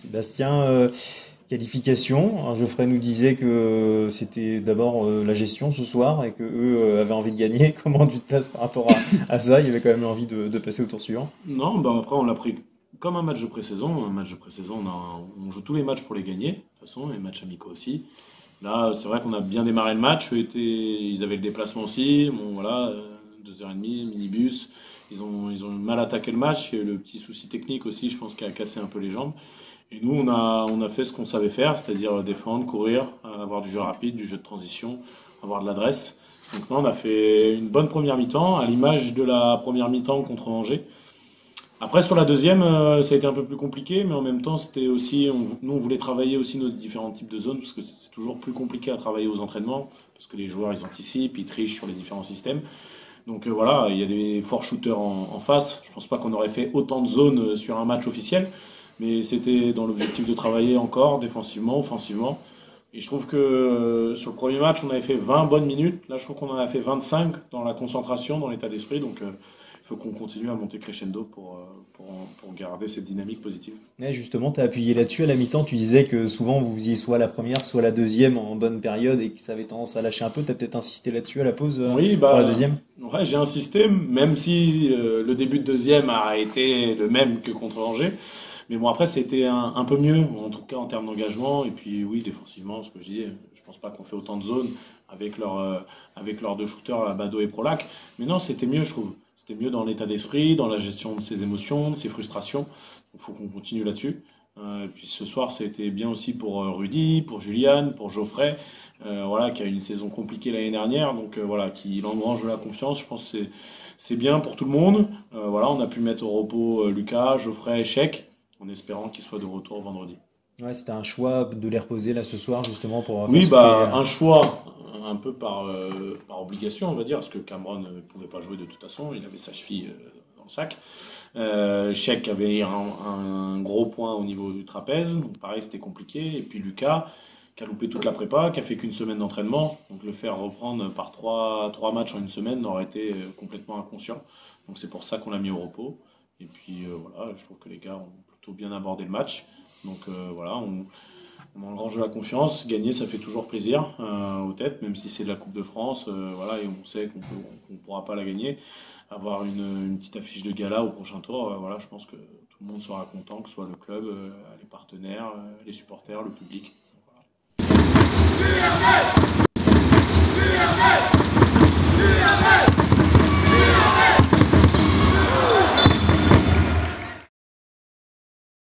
Sébastien, qualification. Alors, Geoffrey nous disait que c'était d'abord la gestion ce soir et que eux avaient envie de gagner. Comment tu te places par rapport à ça? Il y avait quand même l'envie de passer au tour suivant. Non, bah après on l'a pris comme un match de pré-saison. Un match de pré-saison, on joue tous les matchs pour les gagner, de toute façon, les matchs amicaux aussi. Là, c'est vrai qu'on a bien démarré le match. Ils avaient le déplacement aussi. Bon, voilà, 2h30, minibus. Ils ont mal attaqué le match. Il y a eu le petit souci technique aussi, je pense, qui a cassé un peu les jambes. Et nous, on a fait ce qu'on savait faire, c'est-à-dire défendre, courir, avoir du jeu rapide, du jeu de transition, avoir de l'adresse. Donc là, on a fait une bonne première mi-temps, à l'image de la première mi-temps contre Angers. Après, sur la deuxième, ça a été un peu plus compliqué, mais en même temps, c'était aussi, nous, on voulait travailler aussi nos différents types de zones, parce que c'est toujours plus compliqué à travailler aux entraînements, parce que les joueurs, ils anticipent, ils trichent sur les différents systèmes. Donc voilà, il y a des forts shooters en face. Je pense pas qu'on aurait fait autant de zones sur un match officiel, mais c'était dans l'objectif de travailler encore défensivement, offensivement. Et je trouve que sur le premier match, on avait fait 20 bonnes minutes. Là, je trouve qu'on en a fait 25 dans la concentration, dans l'état d'esprit. Donc il faut qu'on continue à monter crescendo pour garder cette dynamique positive. Ouais, justement, tu as appuyé là-dessus à la mi-temps. Tu disais que souvent vous faisiez soit la première, soit la deuxième en bonne période et que ça avait tendance à lâcher un peu. Tu as peut-être insisté là-dessus à la pause Oui, pour la bah, deuxième? ouais, j'ai insisté, même si le début de deuxième a été le même que contre Angers. Mais bon, après, c'était un peu mieux, en tout cas en termes d'engagement. Et puis, oui, défensivement, ce que je disais, je pense pas qu'on fait autant de zones avec leurs deux shooters, Bado et Prolac. Mais non, c'était mieux, je trouve. C'était mieux dans l'état d'esprit, dans la gestion de ses émotions, de ses frustrations. Il faut qu'on continue là-dessus. Et puis ce soir, ça a été bien aussi pour Rudy, pour Juliane, pour Geoffrey, voilà, qui a eu une saison compliquée l'année dernière. Donc voilà, qui engrange de la confiance. Je pense que c'est bien pour tout le monde. Voilà, on a pu mettre au repos Lucas, Geoffrey et Cheikh en espérant qu'ils soient de retour vendredi. Ouais, c'était un choix de les reposer là ce soir justement pour faire Oui, souffler. bah, un choix un peu par obligation, on va dire, parce que Cameron ne pouvait pas jouer de toute façon, il avait sa cheville dans le sac. Cheikh avait un gros point au niveau du trapèze, donc pareil, c'était compliqué. Et puis Lucas, qui a loupé toute la prépa, qui a fait qu'une semaine d'entraînement, donc le faire reprendre par trois matchs en une semaine aurait été complètement inconscient. Donc c'est pour ça qu'on l'a mis au repos. Et puis voilà, je trouve que les gars ont plutôt bien abordé le match. Donc voilà, on engrange de la confiance. Gagner, ça fait toujours plaisir aux têtes, même si c'est de la Coupe de France. Voilà, et on sait qu'on ne pourra pas la gagner. Avoir une petite affiche de gala au prochain tour, voilà, je pense que tout le monde sera content, que ce soit le club, les partenaires, les supporters, le public. Voilà.